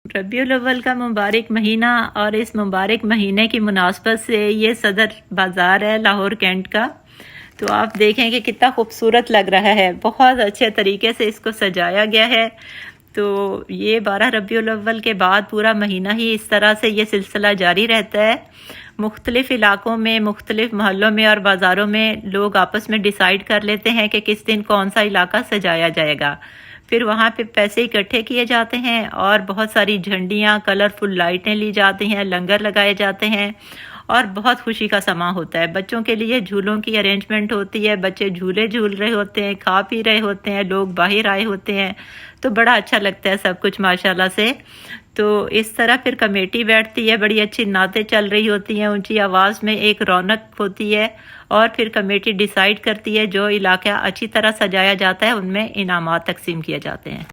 रबीउल अव्वल का मुबारक महीना और इस मुबारक महीने की मुनासबत से ये सदर बाज़ार है लाहौर कैंट का। तो आप देखें कि कितना खूबसूरत लग रहा है, बहुत अच्छे तरीके से इसको सजाया गया है। तो ये 12 रबीउल अव्वल के बाद पूरा महीना ही इस तरह से ये सिलसिला जारी रहता है। मुख्तलिफ़ इलाकों में, मुख्तलिफ़ मोहल्लों में और बाज़ारों में लोग आपस में डिसाइड कर लेते हैं कि किस दिन कौन सा इलाका सजाया जाएगा। फिर वहाँ पे पैसे इकट्ठे किए जाते हैं और बहुत सारी झंडियाँ, कलरफुल लाइटें ली जाती हैं, लंगर लगाए जाते हैं और बहुत खुशी का समा होता है। बच्चों के लिए झूलों की अरेंजमेंट होती है, बच्चे झूले झूल रहे होते हैं, खा पी रहे होते हैं, लोग बाहर आए होते हैं। तो बड़ा अच्छा लगता है सब कुछ माशाल्लाह से। तो इस तरह फिर कमेटी बैठती है, बड़ी अच्छी नातें चल रही होती हैं, ऊंची आवाज़ में एक रौनक होती है और फिर कमेटी डिसाइड करती है जो इलाका अच्छी तरह सजाया जाता है उनमें इनामात तकसीम किए जाते हैं।